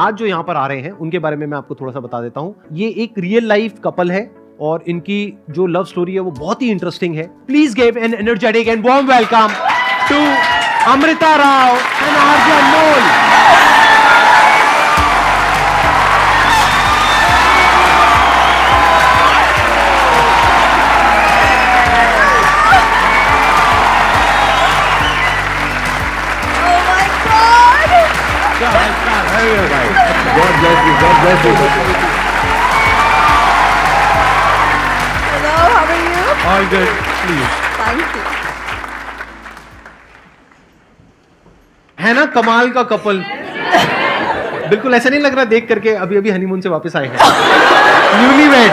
आज जो यहाँ पर आ रहे हैं उनके बारे में मैं आपको थोड़ा सा बता देता हूँ। ये एक रियल लाइफ कपल है और इनकी जो लव स्टोरी है वो बहुत ही इंटरेस्टिंग है। Please give an energetic and warm welcome to Amrita Rao and RJ Anmol. God bless you. God bless you. Hello, how are you? All good, please. Thank you. है ना कमाल का कपल। बिल्कुल ऐसा नहीं लग रहा देख करके अभी अभी हनीमून से वापस आए हैं, न्यूलीवेड।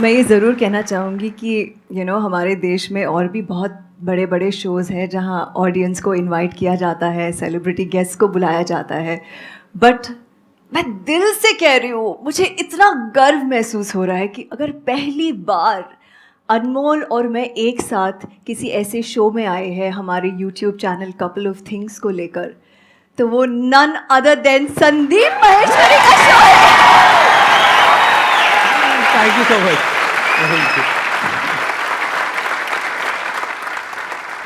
मैं ये ज़रूर कहना चाहूँगी कि हमारे देश में और भी बहुत बड़े बड़े शोज़ हैं जहाँ ऑडियंस को इनवाइट किया जाता है, सेलिब्रिटी गेस्ट को बुलाया जाता है, बट मैं दिल से कह रही हूँ, मुझे इतना गर्व महसूस हो रहा है कि अगर पहली बार अनमोल और मैं एक साथ किसी ऐसे शो में आए हैं हमारे YouTube channel couple of things को लेकर, तो वो none other than Sandeep Maheshwari का शो है। Thank you so much.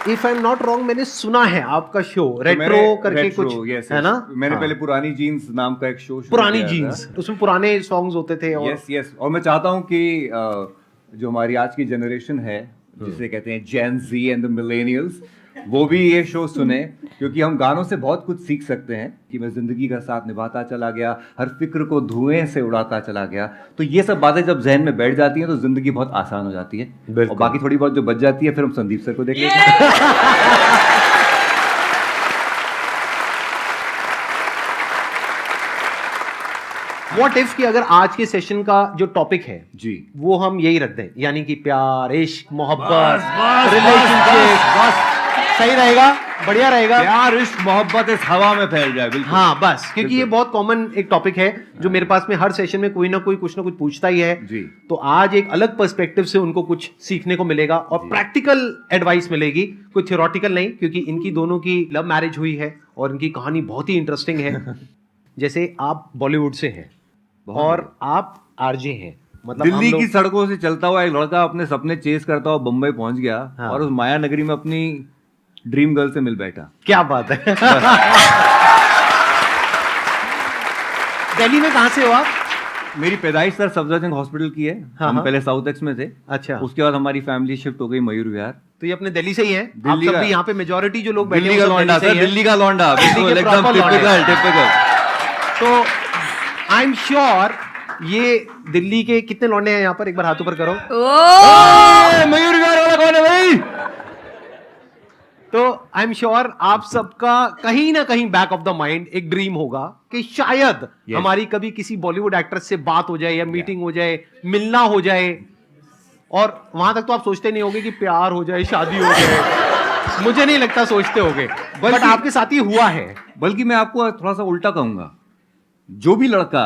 If I am not wrong, मैंने सुना है आपका शो रेट्रो करके कुछ yes, है ना? मैंने हाँ। पहले पुरानी जीन्स नाम का एक शो पुरानी जीन्स, उसमें पुराने सॉन्ग्स होते थे और यस और मैं चाहता हूँ कि जो हमारी आज की जनरेशन है जिसे कहते हैं जेन ज़ी एंड द मिलेनियल्स, वो भी ये शो सुने, क्योंकि हम गानों से बहुत कुछ सीख सकते हैं कि मैं जिंदगी का साथ निभाता चला गया, हर फिक्र को धुएं से उड़ाता चला गया। तो ये सब बातें जब जहन में बैठ जाती हैं तो जिंदगी बहुत आसान हो जाती है, और बाकी थोड़ी बहुत जो बच जाती है फिर हम संदीप सर को देख लेते हैं। व्हाट इफ कि अगर आज के सेशन का जो टॉपिक है जी वो हम यही रख दें, यानी कि प्यार, इश्क, मोहब्बत, रिलेशनशिप, सही रहेगा, बढ़िया रहेगा। प्यार, इश्क, मोहब्बत इस हवा में फैल जाए। बिल्कुल हाँ बस, क्योंकि ये बहुत कॉमन एक टॉपिक है जो मेरे पास में हर सेशन में कोई ना कोई कुछ ना कुछ पूछता ही है जी। तो आज एक अलग पर्सपेक्टिव से उनको कुछ सीखने को मिलेगा और प्रैक्टिकल एडवाइस मिलेगी, कोई थ्योरेटिकल नहीं, क्योंकि इनकी दोनों की लव मैरिज हुई है और इनकी कहानी बहुत ही इंटरेस्टिंग है। जैसे आप बॉलीवुड से हैं और आप आरजे हैं, मतलब दिल्ली की सड़कों से चलता हुआ एक लड़का अपने सपने चेस करता हुआ बम्बई पहुंच गया। हाँ। और उस माया नगरी में अपनी ड्रीम गर्ल से मिल बैठा। क्या बात है। दिल्ली में कहाँ से हो आप? मेरी पैदाइश सर सफदरजंग हॉस्पिटल की है। हाँ, हम हाँ। पहले साउथ एक्स में थे। अच्छा, उसके बाद हमारी फैमिली शिफ्ट हो गई मयूर विहार। तो ये अपने दिल्ली से ही है? दिल्ली आप सब का- भी यहाँ पे मेजोरिटी जो लोग बैठे दिल्ली हैं का वो सब लौंडा दिल्ली से सर, ही हैं? दिल्ली का लौंडा, दिल्ली के बिल्कुल एकदम proper लौंडे। टिपिकल। तो आई एम श्योर ये दिल्ली के कितने लौंडे हैं यहाँ पर, एक बार हाथ ऊपर करो। मयूर विहार वाला कौन है भाई? तो आई एम श्योर आप सबका कहीं ना कहीं बैक ऑफ द माइंड एक ड्रीम होगा कि शायद हमारी कभी किसी बॉलीवुड एक्ट्रेस से बात हो जाए या मीटिंग हो जाए, मिलना हो जाए, और वहां तक तो आप सोचते नहीं होगे कि प्यार हो जाए, शादी हो जाए। मुझे नहीं लगता सोचते होगे, बट आपके साथ ही हुआ है। बल्कि मैं आपको थोड़ा सा उल्टा कहूंगा, जो भी लड़का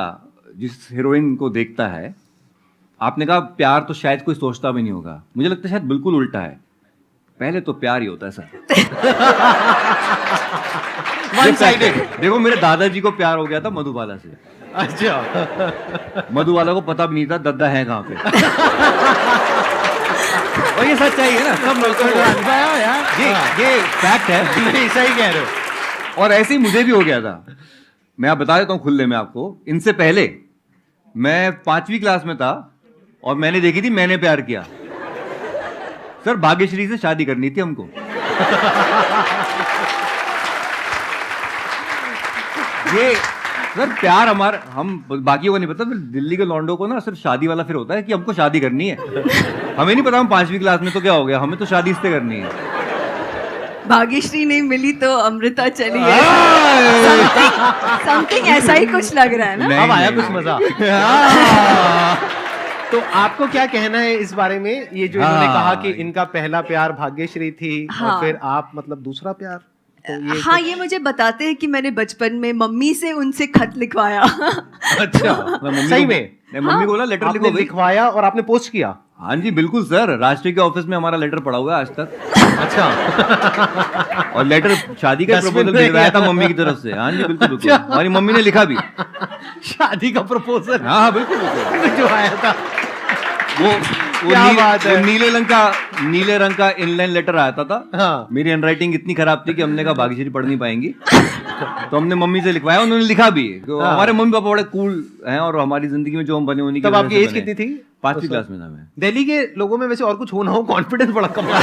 जिस हीरोइन को देखता है, आपने कहा प्यार तो शायद कोई सोचता भी नहीं होगा, मुझे लगता है शायद बिल्कुल उल्टा है। पहले तो प्यार ही होता है सर। One sided. देखो मेरे दादाजी को प्यार हो गया था मधुबाला से। अच्छा। मधुबाला को पता भी नहीं था दद्दा है कहाँ पे। और ये सच्चाई है ना, सब लड़कों को ये फैक्ट है। नहीं, सही कह रहे हो। और ऐसे ही मुझे भी हो गया था। मैं आप बता देता हूँ खुले में आपको, इनसे पहले मैं 5वीं क्लास में था और मैंने देखी थी मैंने प्यार किया। सर भाग्यश्री से शादी करनी थी हमको। ये सर प्यार हमारा, हम बाकियों को नहीं पता, फिर दिल्ली के लौंडों को ना सिर्फ शादी वाला फिर होता है कि हमको शादी करनी है। हमें नहीं पता हम 5वीं क्लास में तो क्या हो गया, हमें तो शादी इससे करनी है। भाग्यश्री नहीं मिली तो अमृता चली है। समथिंग ऐसा ही कुछ लग रहा है ना। नहीं, अब आया नहीं, कुछ मजा। तो आपको क्या कहना है इस बारे में, ये जो इन्होंने कहा कि इनका पहला प्यार भाग्यश्री थी हाँ। और फिर आप मतलब दूसरा प्यार, तो ये हाँ, ये मुझे बताते हैं कि मैंने बचपन में मम्मी से उनसे खत लिखवाया। अच्छा, मैं मम्मी सही को- में मैं मम्मी को बोला लेटर आपने लिखो भाई। लिखवाया और आपने पोस्ट किया? हाँ जी बिल्कुल सर, राष्ट्रीय के ऑफिस में हमारा लेटर पड़ा हुआ है आज तक। अच्छा। और लेटर शादी का Dustbin प्रपोजल में भिजवाया था गया। मम्मी की तरफ से। हाँ जी बिल्कुल बिल्कुल, हमारी मम्मी ने लिखा भी। शादी का प्रपोजल हाँ हाँ बिल्कुल बिल्कुल। जो आया था। वो क्या बात है। नीले रंग का इनलाइन लेटर आया था। हाँ। मेरी हैंडराइटिंग इतनी खराब थी कि हमने कहा भाग्यश्री पढ़ नहीं पाएंगी, तो हमने मम्मी से लिखवाया, उन्होंने लिखा भी। तो हाँ। हमारे मम्मी पापा बड़े कूल हैं और हमारी जिंदगी में जो हम बने उन्हीं की तब वजह आपकी से एज बने। कितनी थी? 5वीं क्लास में था मैं। दिल्ली के लोगों में वैसे और कुछ हो ना हो, कॉन्फिडेंस बड़ा कम है।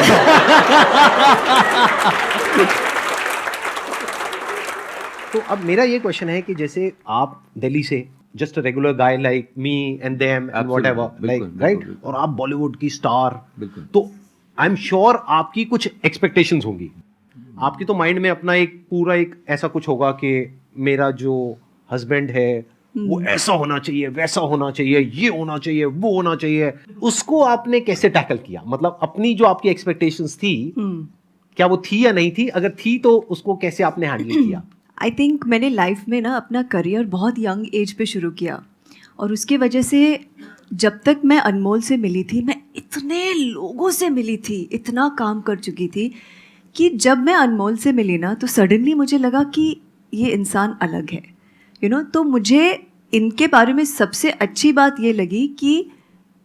तो अब मेरा ये क्वेश्चन है कि जैसे आप दिल्ली से just regular guy like me and them and whatever like, right, और आप बॉलीवुड की स्टार, बिल्कुल। तो आई एम श्योर आपकी कुछ एक्सपेक्टेशंस होंगी। आपकी तो माइंड में अपना एक पूरा एक ऐसा कुछ होगा कि मेरा जो हस्बैंड है वो ऐसा होना चाहिए, वैसा होना चाहिए, ये होना चाहिए, वो होना चाहिए। उसको आपने कैसे टैकल किया? मतलब अपनी जो आपकी एक्सपेक्टेशंस थी, क्या वो थी या नहीं थी? अगर थी तो उसको कैसे आपने हैंडल किया? आई थिंक मैंने लाइफ में ना अपना करियर बहुत यंग एज पे शुरू किया, और उसके वजह से जब तक मैं अनमोल से मिली थी, मैं इतने लोगों से मिली थी, इतना काम कर चुकी थी कि जब मैं अनमोल से मिली ना, तो सडनली मुझे लगा कि ये इंसान अलग है, यू नो। तो मुझे इनके बारे में सबसे अच्छी बात ये लगी कि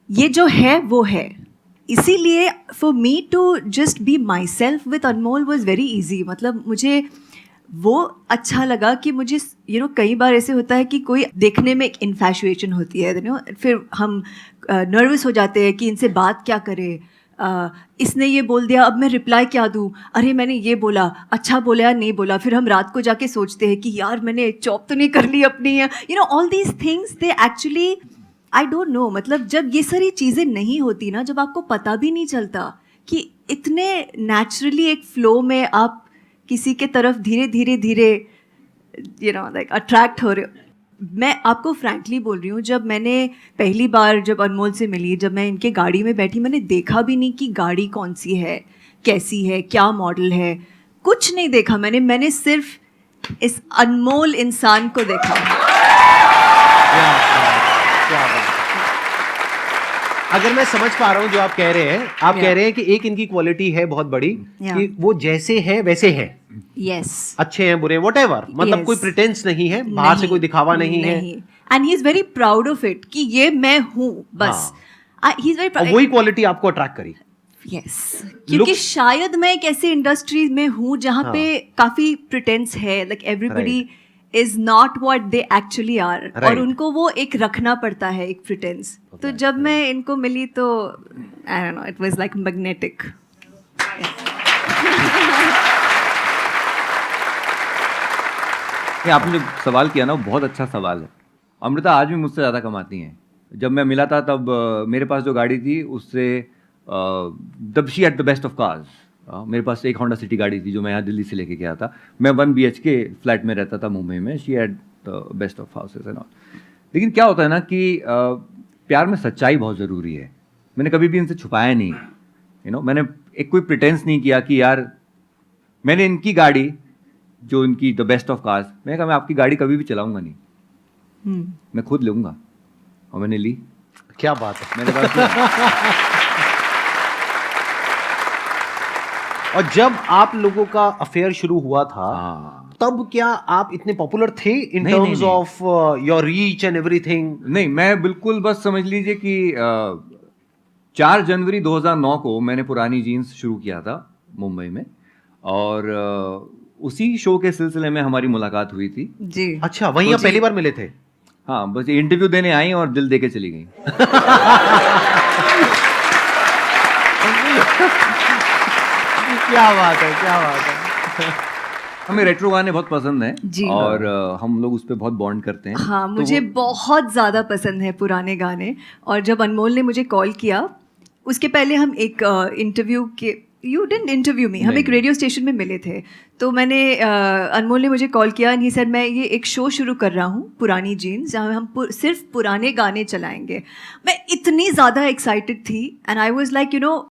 ये जो है वो है। इसीलिए for me to just be myself with Anmol was very easy. मतलब मुझे वो अच्छा लगा कि मुझे यू नो कई बार ऐसे होता है कि कोई देखने में एक इन्फैचुएशन होती है, यू नो, फिर हम नर्वस हो जाते हैं कि इनसे बात क्या करें, इसने ये बोल दिया, अब मैं रिप्लाई क्या दूँ, अरे मैंने ये बोला, अच्छा बोला या नहीं बोला। फिर हम रात को जाके सोचते हैं कि यार मैंने जॉब तो नहीं कर ली अपनी, you know, all these things they actually I don't know. मतलब जब ये सारी चीज़ें नहीं होती ना, जब आपको पता भी नहीं चलता कि इतने नेचुरली एक फ्लो में आप किसी के तरफ धीरे धीरे यू नो लाइक अट्रैक्ट हो रहे हो। मैं आपको फ्रैंकली बोल रही हूँ, जब मैंने पहली बार जब अनमोल से मिली, जब मैं इनके गाड़ी में बैठी, मैंने देखा भी नहीं कि गाड़ी कौन सी है, कैसी है, क्या मॉडल है, कुछ नहीं देखा मैंने सिर्फ इस अनमोल इंसान को देखा। क्या बात है। अगर मैं समझ पा रहा हूँ जो आप कह रहे हैं, आप कह रहे हैं कि एक इनकी क्वालिटी है बहुत बड़ी कि वो जैसे हैं वैसे हैं, यस, अच्छे हैं, बुरे, व्हाटएवर, मतलब Yes. कोई प्रिटेंस नहीं है, बाहर से कोई दिखावा नहीं है, and he is very proud of it कि ये मैं हूँ बस। ही इज और वेरी वही क्वालिटी आपको अट्रैक्ट करी। यस, क्योंकि शायद मैं एक ऐसे इंडस्ट्री में हूँ जहाँ पे काफी प्रिटेंस है, like everybody is not what they actually are, और उनको वो एक रखना पड़ता है, एक प्रिटेंस। तो जब मैं इनको मिली तो I don't know, it was like magnetic. ये आपने जो सवाल किया ना, वो बहुत अच्छा सवाल है। अमृता आज भी मुझसे ज़्यादा कमाती हैं। जब मैं मिला था तब मेरे पास जो गाड़ी थी उससे तब she at the best of cars. मेरे पास एक होंडा सिटी गाड़ी थी जो मैं यहाँ दिल्ली से लेके गया था। मैं 1 BHK फ्लैट में रहता था मुंबई में। She at the best of houses and all. लेकिन क्या होता है ना कि प्यार में सच्चाई बहुत ज़रूरी है। मैंने कभी भी इनसे छुपाया नहीं, यू नो। मैंने एक कोई प्रिटेंस नहीं किया कि यार मैंने इनकी गाड़ी जो इनकी द बेस्ट ऑफ कार्स, मैंने कहा मैं आपकी गाड़ी कभी भी चलाऊंगा नहीं, मैं खुद लूंगा। और मैंने ली। क्या बात है। मेरे पास और जब आप लोगों का अफेयर शुरू हुआ था, हाँ। तब क्या आप इतने पॉपुलर थे इन नहीं, टर्म्स नहीं। Of your reach and everything? नहीं, मैं बिल्कुल, बस समझ लीजिए कि 4 जनवरी 2009 को मैंने पुरानी जीन्स शुरू किया था मुंबई में, और उसी शो के सिलसिले में हमारी मुलाकात हुई थी। जी, अच्छा, वहीं आप पहली बार मिले थे? हाँ, बस इंटरव्यू देने आई और दिल दे के चली गई। क्या बात है, क्या बात है। हमें रेट्रो गाने बहुत पसंद जी। हैं और हम लोग उस पर बहुत बॉन्ड करते हैं। हाँ, तो मुझे बहुत ज़्यादा पसंद है पुराने गाने। और जब अनमोल ने मुझे कॉल किया, उसके पहले हम एक इंटरव्यू के, यू डिडंट इंटरव्यू मी, हम एक रेडियो स्टेशन में मिले थे। तो मैंने अनमोल ने मुझे कॉल किया एंड ही सेड मैं ये एक शो शुरू कर रहा हूँ, पुरानी जीन्स, जहाँ हम सिर्फ पुराने गाने चलाएंगे। मैं इतनी ज़्यादा एक्साइटेड थी and I was like, you know,